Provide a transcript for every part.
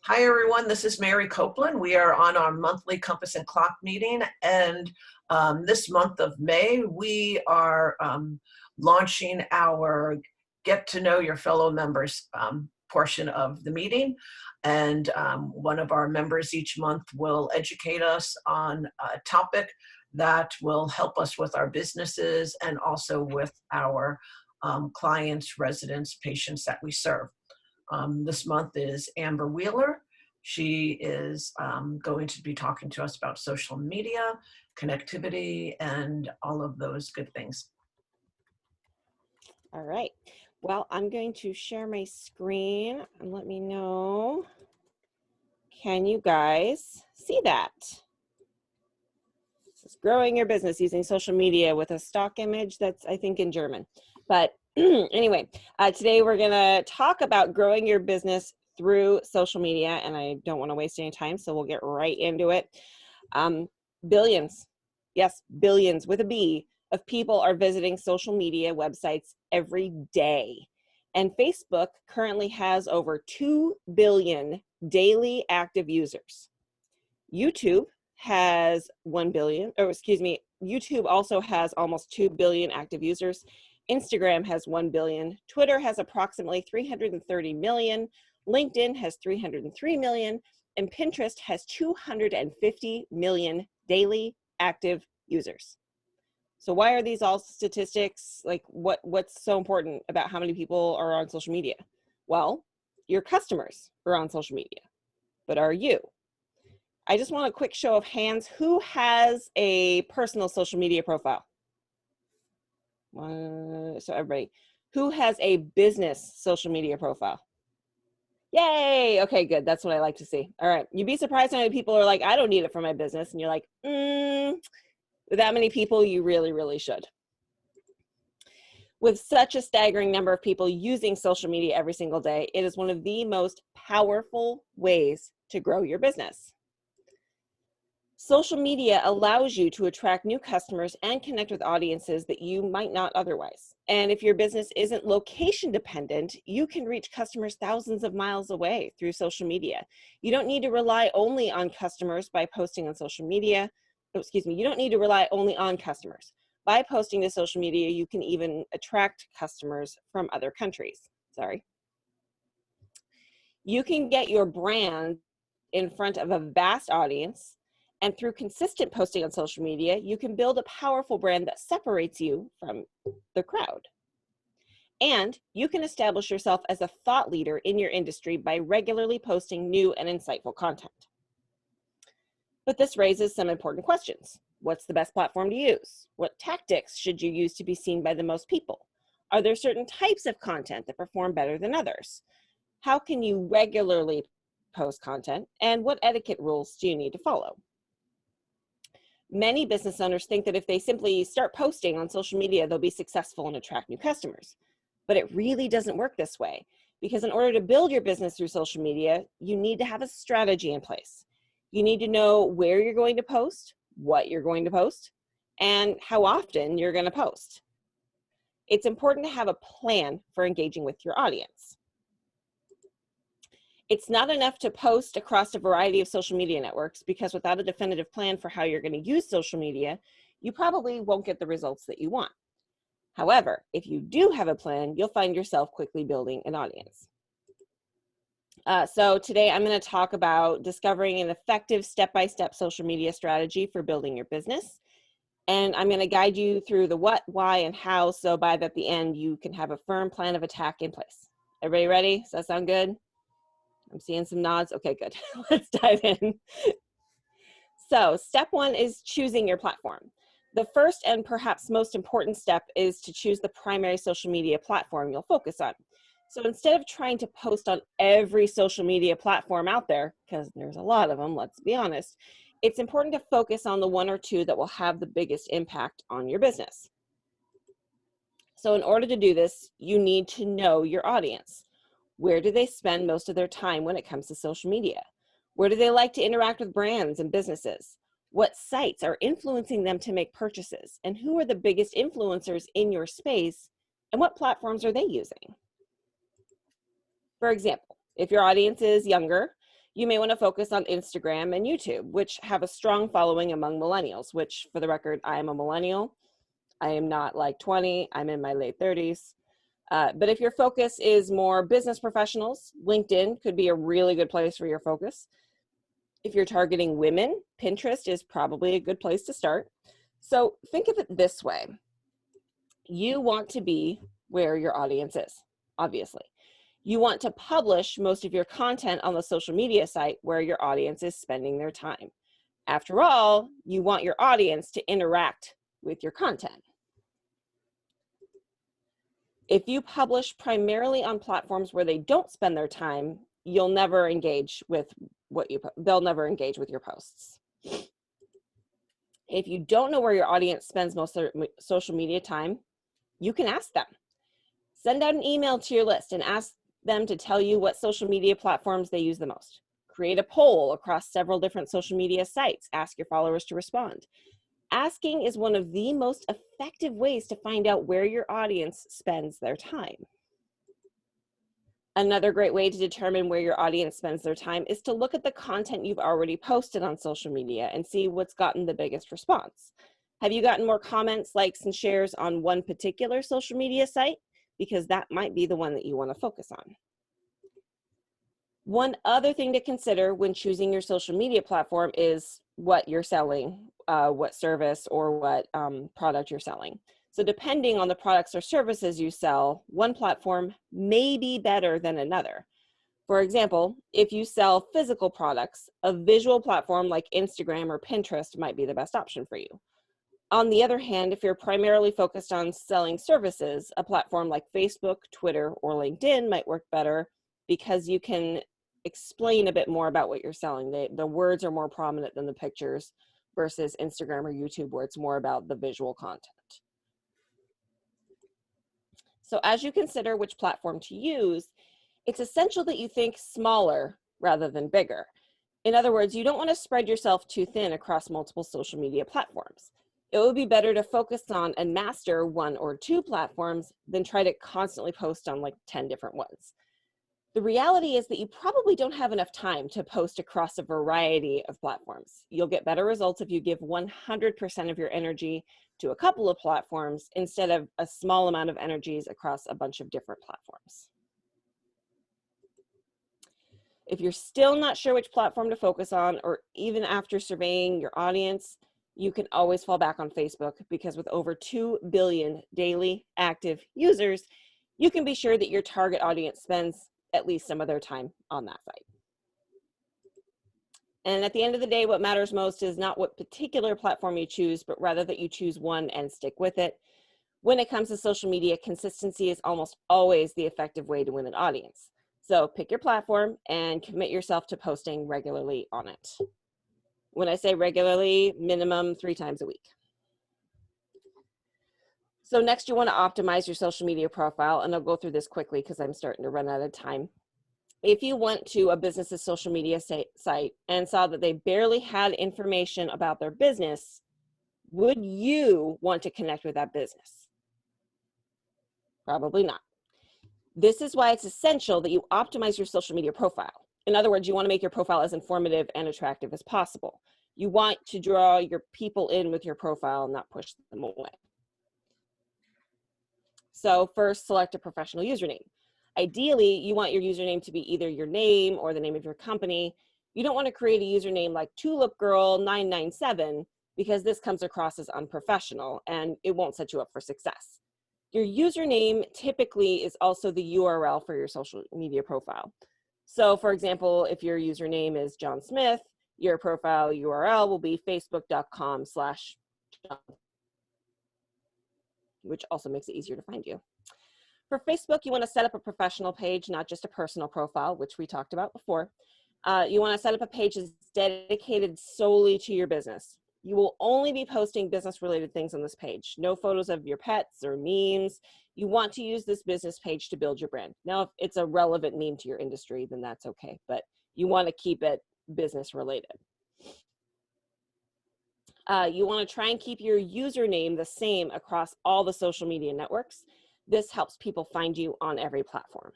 Hi everyone, this is Mary Copeland. We are on our monthly Compass and Clock meeting, and this month of May we are launching our Get to Know Your Fellow Members portion of the meeting. And one of our members each month will educate us on a topic that will help us with our businesses and also with our clients, residents, patients that we serve. This month is Amber Wheeler. She is going to be talking to us about social media, connectivity, and all of those good things. All right. Well, I'm going to share my screen and let me know. Can you guys see that? This is growing your business using social media with a stock image that's, I think, in German. But anyway, today we're going to talk about growing your business through social media, and I don't want to waste any time, so we'll get right into it. Billions, yes, billions with a B, of people are visiting social media websites every day. And Facebook currently has over 2 billion daily active users. YouTube has 1 billion, or excuse me, YouTube also has almost 2 billion active users. Instagram has 1 billion. Twitter has approximately 330 million. LinkedIn has 303 million. And Pinterest has 250 million daily active users. So why are these all statistics? Like what's so important about how many people are on social media? Well, your customers are on social media, but are you? I just want a quick show of hands. Who has a personal social media profile? So everybody, who has a business social media profile? Yay, okay, good, that's what I like to see. All right, you'd be surprised how many people are like, I don't need it for my business, and you're like, with that many people, you really, really should. With such a staggering number of people using social media every single day, it is one of the most powerful ways to grow your business. Social media allows you to attract new customers and connect with audiences that you might not otherwise. And if your business isn't location dependent, you can reach customers thousands of miles away through social media. You don't need to rely only on customers by posting on social media. You don't need to rely only on customers. By posting to social media, you can even attract customers from other countries. You can get your brand in front of a vast audience, and through consistent posting on social media, you can build a powerful brand that separates you from the crowd. And you can establish yourself as a thought leader in your industry by regularly posting new and insightful content. But this raises some important questions. What's the best platform to use? What tactics should you use to be seen by the most people? Are there certain types of content that perform better than others? How can you regularly post content? And what etiquette rules do you need to follow? Many business owners think that if they simply start posting on social media, they'll be successful and attract new customers. But it really doesn't work this way, because in order to build your business through social media, you need to have a strategy in place. You need to know where you're going to post, what you're going to post, and how often you're going to post. It's important to have a plan for engaging with your audience. It's not enough to post across a variety of social media networks, because without a definitive plan for how you're going to use social media, you probably won't get the results that you want. However, if you do have a plan, you'll find yourself quickly building an audience. So today I'm going to talk about discovering an effective step-by-step social media strategy for building your business. And I'm going to guide you through the what, why, and how, so by the end you can have a firm plan of attack in place. Everybody ready? Does that sound good? I'm seeing some nods. Okay, good. Let's dive in. So step one is choosing your platform. The first and perhaps most important step is to choose the primary social media platform you'll focus on. So instead of trying to post on every social media platform out there, because there's a lot of them, let's be honest, it's important to focus on the one or two that will have the biggest impact on your business. So in order to do this, you need to know your audience. Where do they spend most of their time when it comes to social media? Where do they like to interact with brands and businesses? What sites are influencing them to make purchases? And who are the biggest influencers in your space? And what platforms are they using? For example, if your audience is younger, You may want to focus on Instagram and YouTube, which have a strong following among millennials, which, for the record, I am a millennial. I am not like 20, I'm in my late 30s. But if your focus is more business professionals, LinkedIn could be a really good place for your focus. If you're targeting women, Pinterest is probably a good place to start. So think of it this way. You want to be where your audience is, obviously. You want to publish most of your content on the social media site where your audience is spending their time. After all, you want your audience to interact with your content. If you publish primarily on platforms where they don't spend their time, you'll never engage with they'll never engage with your posts. If you don't know where your audience spends most of their social media time, you can ask them. Send out an email to your list and ask them to tell you what social media platforms they use the most. Create a poll across several different social media sites. Ask your followers to respond. Asking is one of the most effective ways to find out where your audience spends their time. Another great way to determine where your audience spends their time is to look at the content you've already posted on social media and see what's gotten the biggest response. Have you gotten more comments, likes, and shares on one particular social media site? Because that might be the one that you want to focus on. One other thing to consider when choosing your social media platform is what you're selling, what service or what product you're selling. So depending on the products or services you sell, one platform may be better than another. For example, if you sell physical products, a visual platform like Instagram or Pinterest might be the best option for you. On the other hand, if you're primarily focused on selling services, a platform like Facebook, Twitter, or LinkedIn might work better because you can explain a bit more about what you're selling. The words are more prominent than the pictures versus Instagram or YouTube where it's more about the visual content. So as you consider which platform to use, it's essential that you think smaller rather than bigger. In other words, you don't want to spread yourself too thin across multiple social media platforms. It would be better to focus on and master one or two platforms than try to constantly post on like 10 different ones. The reality is that you probably don't have enough time to post across a variety of platforms. You'll get better results if you give 100% of your energy to a couple of platforms instead of a small amount of energies across a bunch of different platforms. If you're still not sure which platform to focus on, or even after surveying your audience, you can always fall back on Facebook because with over 2 billion daily active users, you can be sure that your target audience spends at least some of their time on that site. And at the end of the day, what matters most is not what particular platform you choose, but rather that you choose one and stick with it. When it comes to social media, consistency is almost always the effective way to win an audience. So pick your platform and commit yourself to posting regularly on it. When I say regularly, minimum 3 times a week. So next you want to optimize your social media profile, and I'll go through this quickly because I'm starting to run out of time. If you went to a business's social media site and saw that they barely had information about their business, would you want to connect with that business? Probably not. This is why it's essential that you optimize your social media profile. In other words, you want to make your profile as informative and attractive as possible. You want to draw your people in with your profile and not push them away. So first, select a professional username. Ideally, you want your username to be either your name or the name of your company. You don't want to create a username like tulipgirl997 because this comes across as unprofessional and it won't set you up for success. Your username typically is also the URL for your social media profile. So for example, if your username is John Smith, your profile URL will be facebook.com/John, which also makes it easier to find you. For Facebook, you want to set up a professional page, not just a personal profile, which we talked about before. You want to set up a page that's dedicated solely to your business. You will only be posting business-related things on this page. No photos of your pets or memes. You want to use this business page to build your brand. Now, if it's a relevant meme to your industry, then that's okay, but you want to keep it business-related. You want to try and keep your username the same across all the social media networks. This helps people find you on every platform.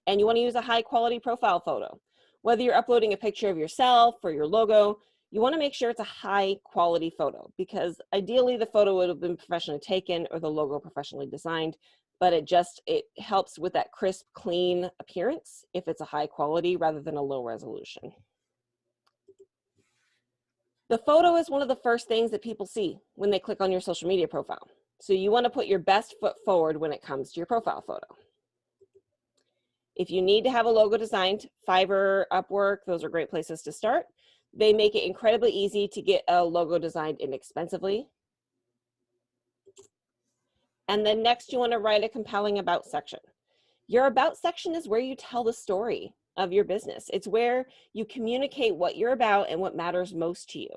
And you want to use a high quality profile photo. Whether you're uploading a picture of yourself or your logo, you want to make sure it's a high quality photo, because ideally the photo would have been professionally taken or the logo professionally designed, but it helps with that crisp, clean appearance if it's a high quality rather than a low resolution. The photo is one of the first things that people see when they click on your social media profile. So you want to put your best foot forward when it comes to your profile photo. If you need to have a logo designed, Fiverr, Upwork, those are great places to start. They make it incredibly easy to get a logo designed inexpensively. And then next, you want to write a compelling about section. Your about section is where you tell the story of your business. It's where you communicate what you're about and what matters most to you.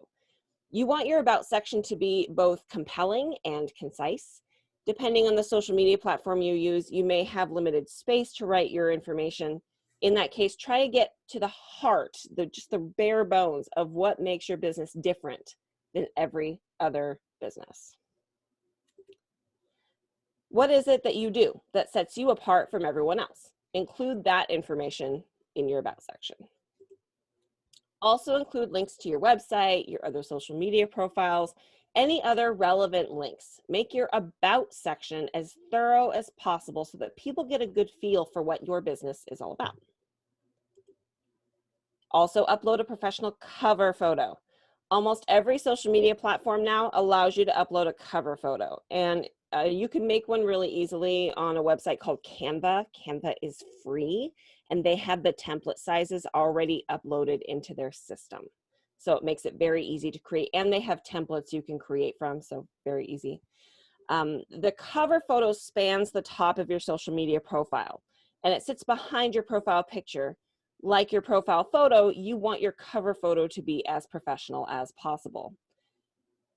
You want your about section to be both compelling and concise. Depending on the social media platform you use, you may have limited space to write your information. In that case, try to get to the heart, just the bare bones of what makes your business different than every other business. What is it that you do that sets you apart from everyone else? Include that information in your about section. Also include links to your website, your other social media profiles, any other relevant links. Make your about section as thorough as possible so that people get a good feel for what your business is all about. Also upload a professional cover photo. Almost every social media platform now allows you to upload a cover photo, and you can make one really easily on a website called Canva. Canva is free, and they have the template sizes already uploaded into their system. So it makes it very easy to create, and they have templates you can create from, so very easy. The cover photo spans the top of your social media profile, and it sits behind your profile picture. Like your profile photo, you want your cover photo to be as professional as possible.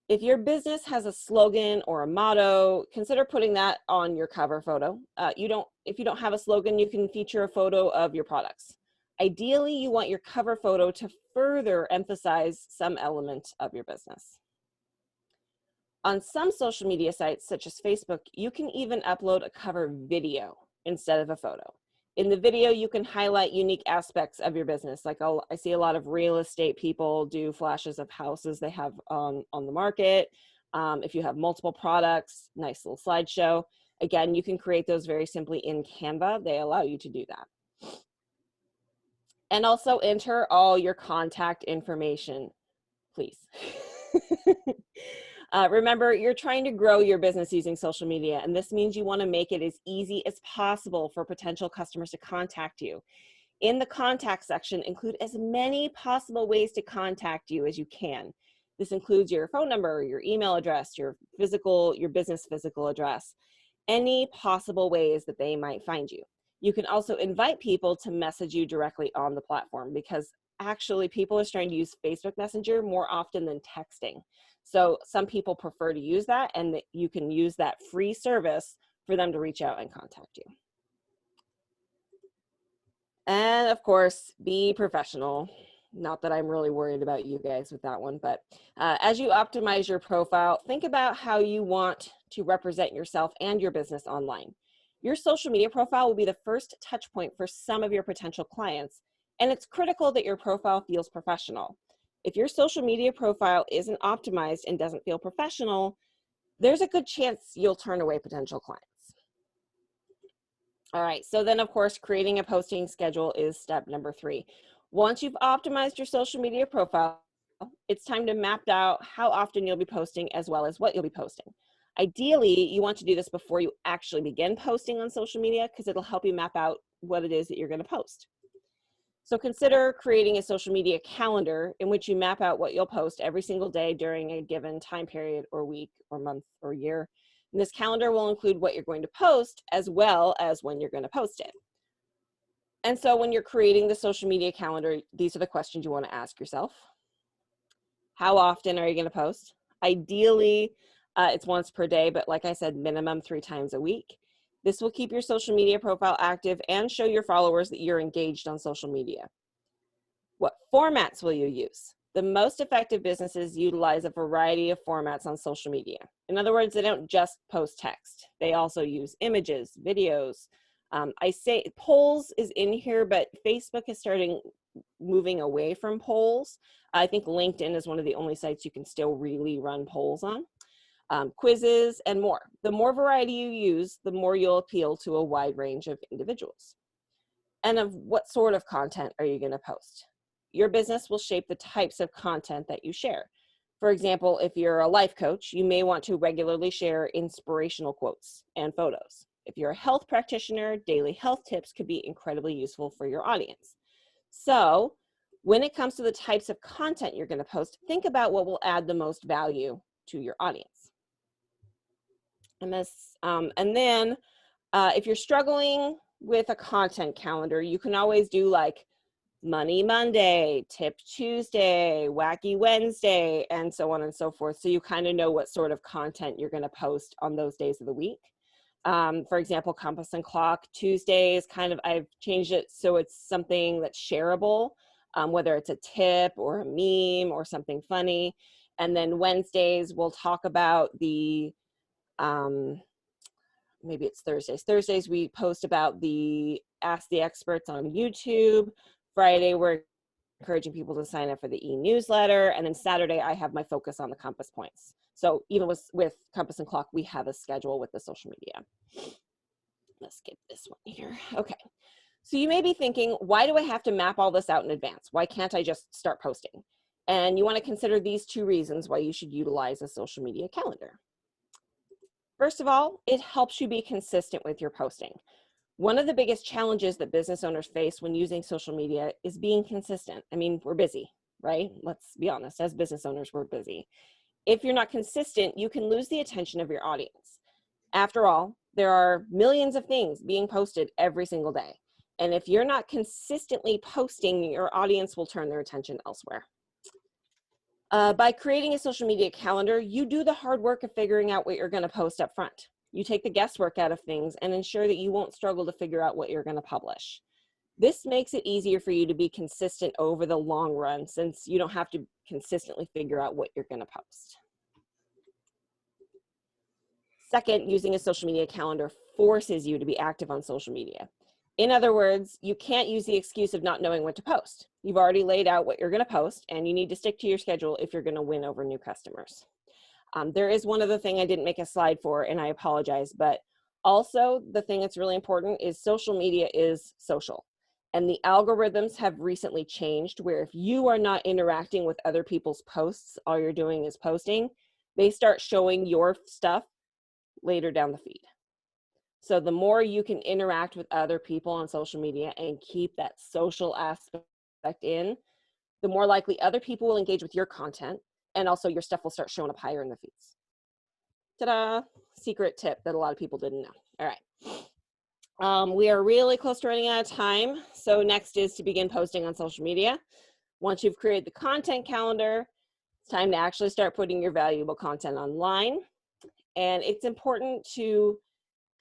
If your business has a slogan or a motto, consider putting that on your cover photo. If you don't have a slogan, you can feature a photo of your products. Ideally, you want your cover photo to further emphasize some element of your business. On some social media sites, such as Facebook, you can even upload a cover video instead of a photo. In the video, you can highlight unique aspects of your business. Like I see a lot of real estate people do flashes of houses they have on the market. If you have multiple products, nice little slideshow. Again, you can create those very simply in Canva. They allow you to do that. And also enter all your contact information, please. Remember, you're trying to grow your business using social media, and this means you want to make it as easy as possible for potential customers to contact you. In the contact section, include as many possible ways to contact you as you can. This includes your phone number, your email address, your business physical address, any possible ways that they might find you. You can also invite people to message you directly on the platform, because actually people are starting to use Facebook Messenger more often than texting. So some people prefer to use that, and you can use that free service for them to reach out and contact you. And of course, be professional. Not that I'm really worried about you guys with that one, but as you optimize your profile, think about how you want to represent yourself and your business online. Your social media profile will be the first touch point for some of your potential clients, and it's critical that your profile feels professional. If your social media profile isn't optimized and doesn't feel professional, there's a good chance you'll turn away potential clients. All right, so then of course, creating a posting schedule is step number 3. Once you've optimized your social media profile, it's time to map out how often you'll be posting as well as what you'll be posting. Ideally, you want to do this before you actually begin posting on social media, because it'll help you map out what it is that you're going to post. So consider creating a social media calendar in which you map out what you'll post every single day during a given time period or week or month or year. And this calendar will include what you're going to post as well as when you're going to post it. And so when you're creating the social media calendar, these are the questions you want to ask yourself. How often are you going to post? Ideally, it's once per day, but like I said, minimum 3 times a week. This will keep your social media profile active and show your followers that you're engaged on social media. What formats will you use? The most effective businesses utilize a variety of formats on social media. In other words, they don't just post text. They also use images, videos. I say polls is in here, but Facebook is starting moving away from polls. I think LinkedIn is one of the only sites you can still really run polls on. Quizzes and more. The more variety you use, the more you'll appeal to a wide range of individuals. And of what sort of content are you going to post? Your business will shape the types of content that you share. For example, if you're a life coach, you may want to regularly share inspirational quotes and photos. If you're a health practitioner, daily health tips could be incredibly useful for your audience. So when it comes to the types of content you're going to post, think about what will add the most value to your audience. And then if you're struggling with a content calendar, you can always do like Money Monday, Tip Tuesday, Wacky Wednesday, and so on and so forth. So you kind of know what sort of content you're going to post on those days of the week. For example, Compass and Clock Tuesdays, I've changed it so it's something that's shareable, whether it's a tip or a meme or something funny. And then Wednesdays, we'll talk about the maybe it's Thursdays. Thursdays, we post about the Ask the Experts on YouTube. Friday, we're encouraging people to sign up for the e-newsletter. And then Saturday, I have my focus on the Compass points. So even with Compass and Clock, we have a schedule with the social media. Let's get this one here. Okay. So you may be thinking, why do I have to map all this out in advance? Why can't I just start posting? And you want to consider these 2 reasons why you should utilize a social media calendar. First of all, it helps you be consistent with your posting. One of the biggest challenges that business owners face when using social media is being consistent. I mean, we're busy, right? Let's be honest, as business owners, we're busy. If you're not consistent, you can lose the attention of your audience. After all, there are millions of things being posted every single day. And if you're not consistently posting, your audience will turn their attention elsewhere. By creating a social media calendar, you do the hard work of figuring out what you're going to post up front. You take the guesswork out of things and ensure that you won't struggle to figure out what you're going to publish. This makes it easier for you to be consistent over the long run, since you don't have to consistently figure out what you're going to post. Second, using a social media calendar forces you to be active on social media. In other words, you can't use the excuse of not knowing what to post. You've already laid out what you're going to post, and you need to stick to your schedule if you're going to win over new customers. There is one other thing I didn't make a slide for, and I apologize, but also the thing that's really important is social media is social. And the algorithms have recently changed where if you are not interacting with other people's posts, all you're doing is posting, they start showing your stuff later down the feed. So the more you can interact with other people on social media and keep that social aspect in, the more likely other people will engage with your content, and also your stuff will start showing up higher in the feeds. Ta-da! Secret tip that a lot of people didn't know. All right. We are really close to running out of time. So next is to begin posting on social media. Once you've created the content calendar, it's time to actually start putting your valuable content online. And it's important to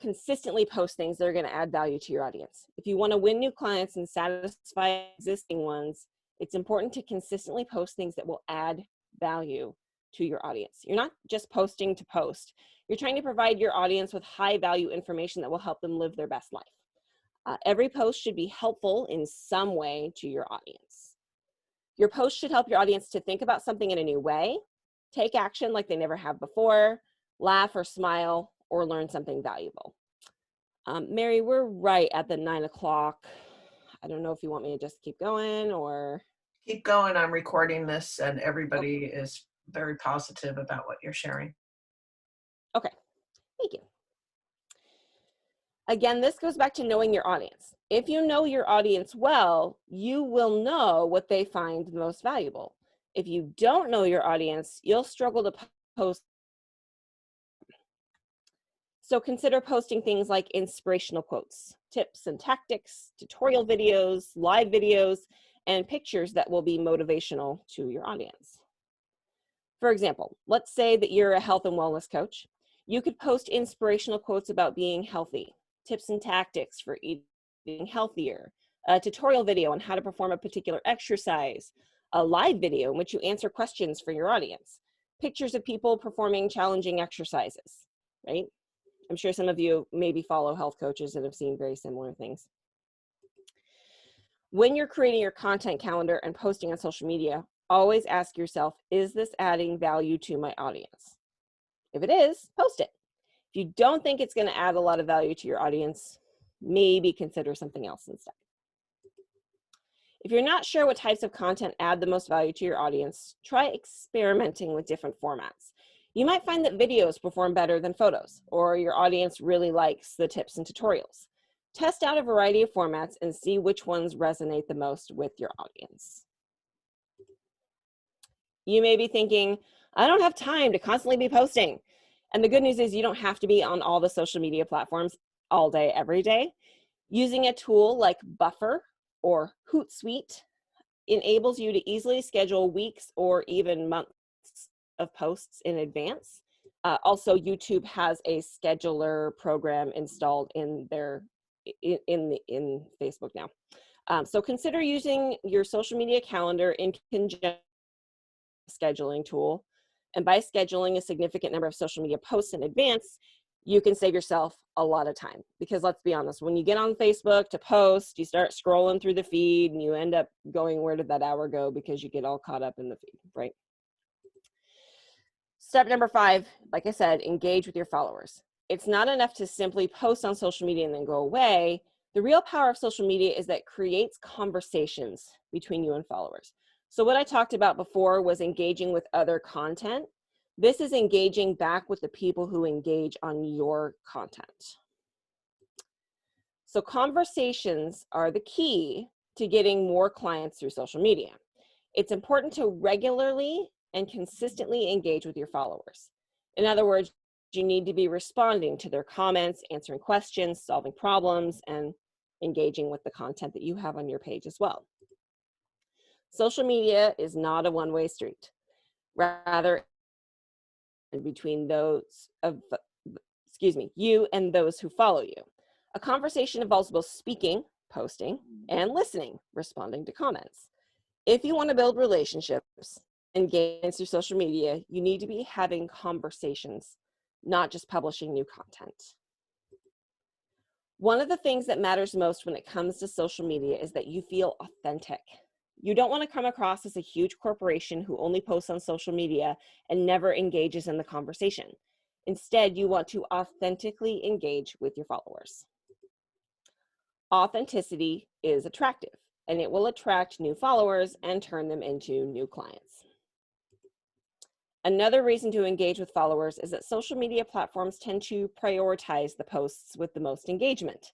consistently post things that are going to add value to your audience. If you want to win new clients and satisfy existing ones, it's important to consistently post things that will add value to your audience. You're not just posting to post. You're trying to provide your audience with high value information that will help them live their best life. Every post should be helpful in some way to your audience. Your post should help your audience to think about something in a new way, take action like they never have before, laugh or smile, or learn something valuable. Mary, we're right at the 9 o'clock. I don't know if you want me to just keep going or. Keep going. I'm recording this and everybody is very positive about what you're sharing. Okay, thank you. Again, this goes back to knowing your audience. If you know your audience well, you will know what they find most valuable. If you don't know your audience, you'll struggle to post. So consider posting things like inspirational quotes, tips and tactics, tutorial videos, live videos, and pictures that will be motivational to your audience. For example, let's say that you're a health and wellness coach. You could post inspirational quotes about being healthy, tips and tactics for eating healthier, a tutorial video on how to perform a particular exercise, a live video in which you answer questions for your audience, pictures of people performing challenging exercises, right? I'm sure some of you maybe follow health coaches that have seen very similar things. When you're creating your content calendar and posting on social media, always ask yourself, is this adding value to my audience? If it is, post it. If you don't think it's going to add a lot of value to your audience, maybe consider something else instead. If you're not sure what types of content add the most value to your audience, try experimenting with different formats. You might find that videos perform better than photos, or your audience really likes the tips and tutorials. Test out a variety of formats and see which ones resonate the most with your audience. You may be thinking, I don't have time to constantly be posting. And the good news is you don't have to be on all the social media platforms all day, every day. Using a tool like Buffer or Hootsuite enables you to easily schedule weeks or even months of posts in advance. Also, YouTube has a scheduler program installed in Facebook now. So consider using your social media calendar in conjunction with a scheduling tool. And by scheduling a significant number of social media posts in advance, you can save yourself a lot of time. Because let's be honest, when you get on Facebook to post, you start scrolling through the feed and you end up going, where did that hour go? Because you get all caught up in the feed, right? Step number 5, like I said, engage with your followers. It's not enough to simply post on social media and then go away. The real power of social media is that it creates conversations between you and followers. So what I talked about before was engaging with other content. This is engaging back with the people who engage on your content. So conversations are the key to getting more clients through social media. It's important to regularly and consistently engage with your followers. In other words, you need to be responding to their comments, answering questions, solving problems, and engaging with the content that you have on your page as well. Social media is not a one-way street. Rather, between those of, you and those who follow you. A conversation involves both speaking, posting, and listening, responding to comments. If you want to build relationships, engage through social media, you need to be having conversations, not just publishing new content. One of the things that matters most when it comes to social media is that you feel authentic. You don't want to come across as a huge corporation who only posts on social media and never engages in the conversation. Instead, you want to authentically engage with your followers. Authenticity is attractive, and it will attract new followers and turn them into new clients. Another reason to engage with followers is that social media platforms tend to prioritize the posts with the most engagement.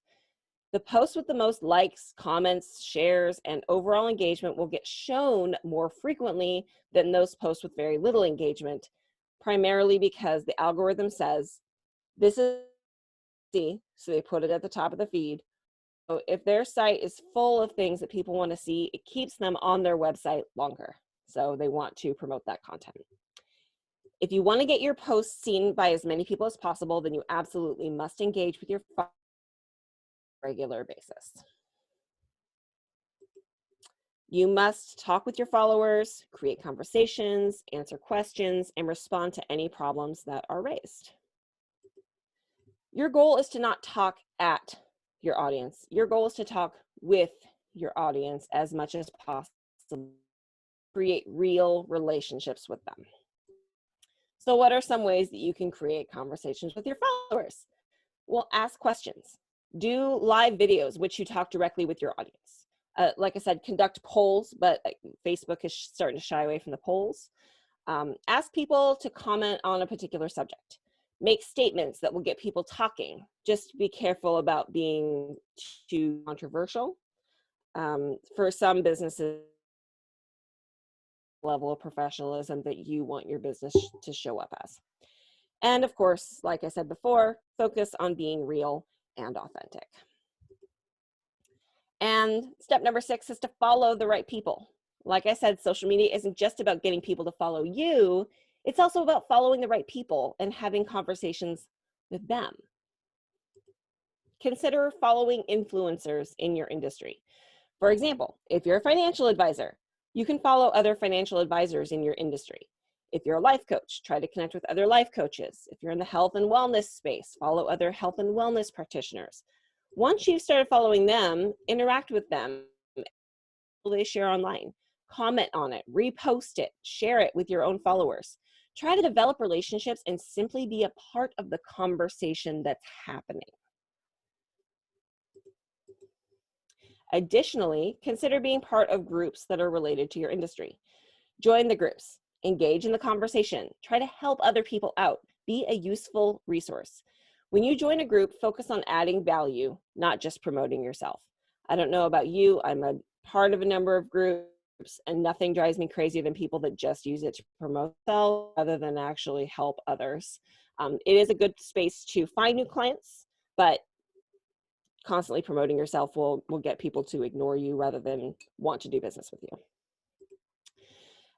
The posts with the most likes, comments, shares, and overall engagement will get shown more frequently than those posts with very little engagement, primarily because the algorithm says, this is easy, so they put it at the top of the feed. So if their site is full of things that people want to see, it keeps them on their website longer. So they want to promote that content. If you want to get your posts seen by as many people as possible, then you absolutely must engage with your followers on a regular basis. You must talk with your followers, create conversations, answer questions, and respond to any problems that are raised. Your goal is to not talk at your audience. Your goal is to talk with your audience as much as possible. Create real relationships with them. So what are some ways that you can create conversations with your followers? Well, ask questions. Do live videos, which you talk directly with your audience. Like I said, conduct polls, but Facebook is starting to shy away from the polls. Ask people to comment on a particular subject. Make statements that will get people talking. Just be careful about being too controversial. For some businesses, level of professionalism that you want your business to show up as. And of course, like I said before, focus on being real and authentic. And step number 6 is to follow the right people. Like I said, social media isn't just about getting people to follow you. It's also about following the right people and having conversations with them. Consider following influencers in your industry. For example, if you're a financial advisor, you can follow other financial advisors in your industry. If you're a life coach, try to connect with other life coaches. If you're in the health and wellness space, follow other health and wellness practitioners. Once you've started following them, interact with them they share online. Comment on it, repost it, share it with your own followers. Try to develop relationships and simply be a part of the conversation that's happening. Additionally, consider being part of groups that are related to your industry. Join the groups, engage in the conversation, try to help other people out, be a useful resource. When you join a group, focus on adding value, not just promoting yourself. I don't know about you, I'm a part of a number of groups, and nothing drives me crazier than people that just use it to promote themselves rather than actually help others. It is a good space to find new clients, but constantly promoting yourself will get people to ignore you rather than want to do business with you.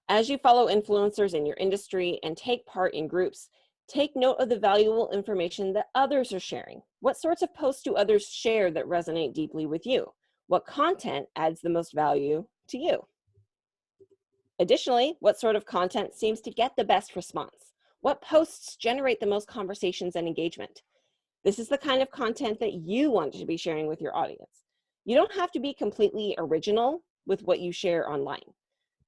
As you follow influencers in your industry and take part in groups, take note of the valuable information that others are sharing. What sorts of posts do others share that resonate deeply with you? What content adds the most value to you? Additionally, what sort of content seems to get the best response? What posts generate the most conversations and engagement? This is the kind of content that you want to be sharing with your audience. You don't have to be completely original with what you share online.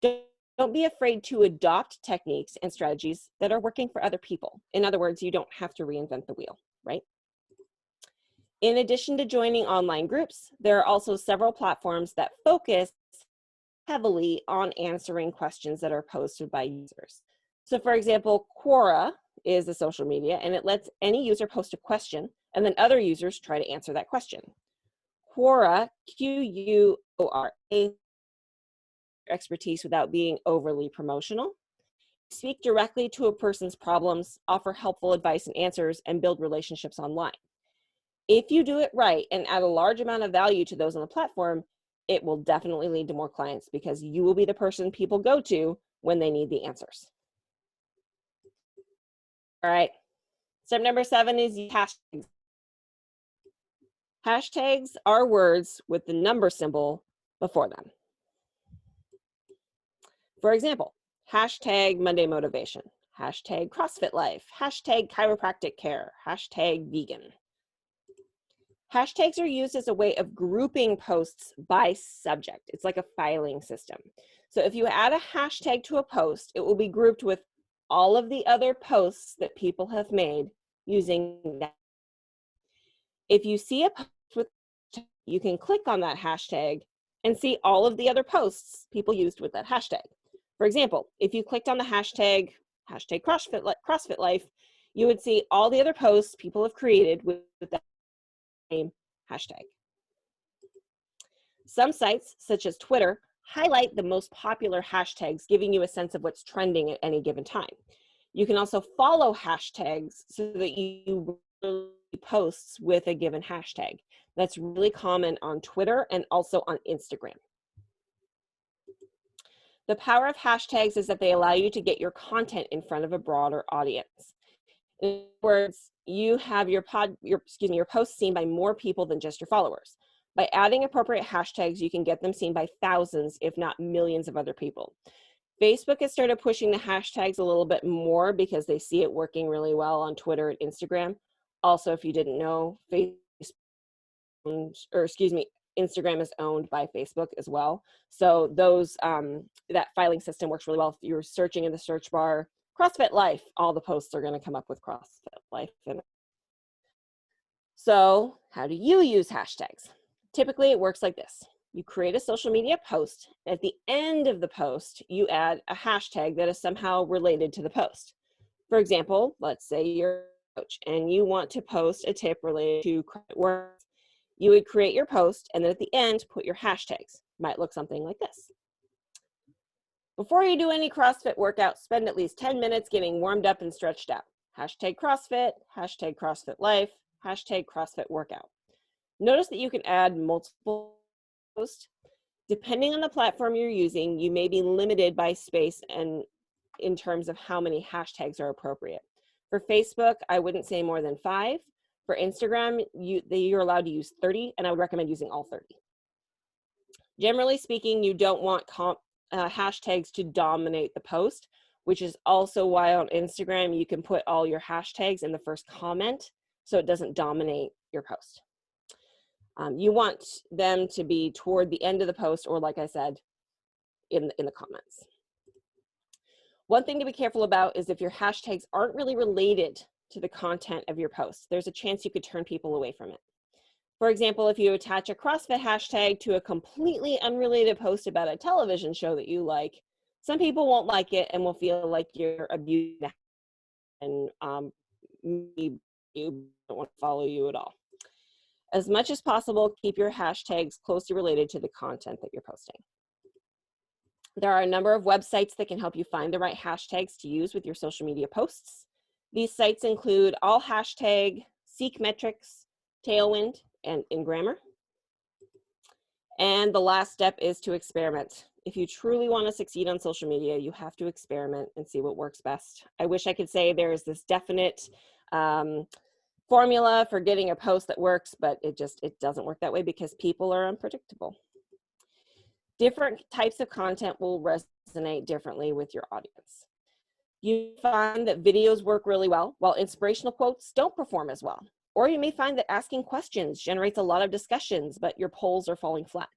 Don't be afraid to adopt techniques and strategies that are working for other people. In other words, you don't have to reinvent the wheel, right? In addition to joining online groups, there are also several platforms that focus heavily on answering questions that are posted by users. So for example, Quora is a social media, and it lets any user post a question, and then other users try to answer that question. Quora, Quora, expertise without being overly promotional. Speak directly to a person's problems, offer helpful advice and answers, and build relationships online. If you do it right and add a large amount of value to those on the platform, it will definitely lead to more clients because you will be the person people go to when they need the answers. All right. Step number 7 is hashtags. Hashtags are words with the number symbol before them. For example, hashtag Monday Motivation, hashtag CrossFit Life, hashtag chiropractic care, hashtag vegan. Hashtags are used as a way of grouping posts by subject. It's like a filing system. So if you add a hashtag to a post, it will be grouped with all of the other posts that people have made using that. If you see a post with, you can click on that hashtag and see all of the other posts people used with that hashtag. For example, if you clicked on the hashtag CrossFit Life, you would see all the other posts people have created with that same hashtag. Some sites, such as Twitter, highlight the most popular hashtags, giving you a sense of what's trending at any given time. You can also follow hashtags so that you posts with a given hashtag. That's really common on Twitter and also on Instagram. The power of hashtags is that they allow you to get your content in front of a broader audience. In other words, you have your posts seen by more people than just your followers. By adding appropriate hashtags, you can get them seen by thousands, if not millions of other people. Facebook has started pushing the hashtags a little bit more because they see it working really well on Twitter and Instagram. Also, if you didn't know, Instagram is owned by Facebook as well. So those that filing system works really well. If you're searching in the search bar, CrossFit Life, all the posts are going to come up with CrossFit Life. So how do you use hashtags? Typically, it works like this. You create a social media post. At the end of the post, you add a hashtag that is somehow related to the post. For example, let's say you're a coach and you want to post a tip related to CrossFit work. You would create your post and then at the end, put your hashtags. Might look something like this. Before you do any CrossFit workout, spend at least 10 minutes getting warmed up and stretched out. Hashtag CrossFit, hashtag CrossFit Life, hashtag CrossFit workout. Notice that you can add multiple posts. Depending on the platform you're using, you may be limited by space and in terms of how many hashtags are appropriate. For Facebook, I wouldn't say more than 5. For Instagram, you're allowed to use 30, and I would recommend using all 30. Generally speaking, you don't want hashtags to dominate the post, which is also why on Instagram you can put all your hashtags in the first comment so it doesn't dominate your post. You want them to be toward the end of the post, or like I said, in the comments. One thing to be careful about is if your hashtags aren't really related to the content of your post, there's a chance you could turn people away from it. For example, if you attach a CrossFit hashtag to a completely unrelated post about a television show that you like, some people won't like it and will feel like you're abusing and maybe you don't want to follow you at all. As much as possible, keep your hashtags closely related to the content that you're posting. There are a number of websites that can help you find the right hashtags to use with your social media posts. These sites include All Hashtag, Seek Metrics, Tailwind, and Ingrammer. And the last step is to experiment. If you truly want to succeed on social media, you have to experiment and see what works best. I wish I could say there is this definite formula for getting a post that works, but it doesn't work that way because people are unpredictable. Different types of content will resonate differently with your audience. You find that videos work really well, while inspirational quotes don't perform as well. Or you may find that asking questions generates a lot of discussions, but your polls are falling flat.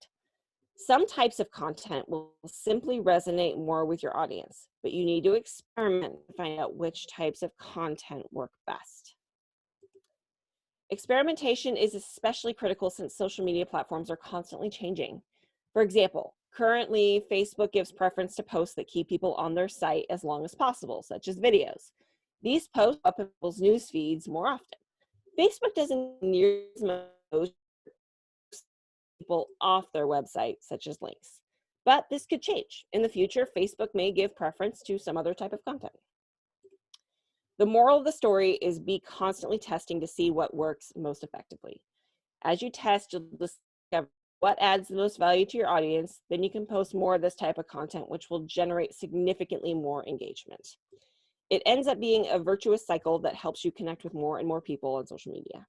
Some types of content will simply resonate more with your audience, but you need to experiment to find out which types of content work best. Experimentation is especially critical since social media platforms are constantly changing. For example, currently Facebook gives preference to posts that keep people on their site as long as possible, such as videos. These posts up in people's news feeds more often. Facebook doesn't nearly as much people off their website, such as links. But this could change. In the future, Facebook may give preference to some other type of content. The moral of the story is be constantly testing to see what works most effectively. As you test, you'll discover what adds the most value to your audience, then you can post more of this type of content, which will generate significantly more engagement. It ends up being a virtuous cycle that helps you connect with more and more people on social media.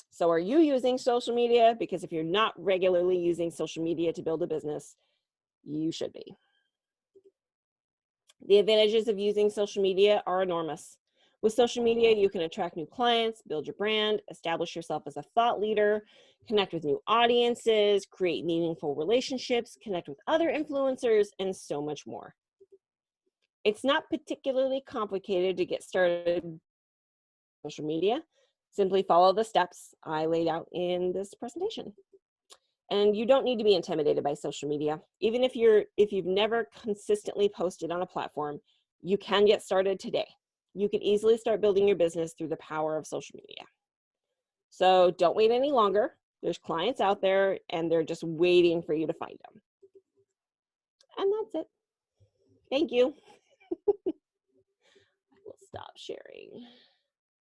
So are you using social media? Because if you're not regularly using social media to build a business, you should be. The advantages of using social media are enormous. With social media, you can attract new clients, build your brand, establish yourself as a thought leader, connect with new audiences, create meaningful relationships, connect with other influencers, and so much more. It's not particularly complicated to get started on social media. Simply follow the steps I laid out in this presentation. And you don't need to be intimidated by social media. Even if you've never consistently posted on a platform, you can get started today. You can easily start building your business through the power of social media. So don't wait any longer. There's clients out there and they're just waiting for you to find them. And that's it. Thank you. I will stop sharing.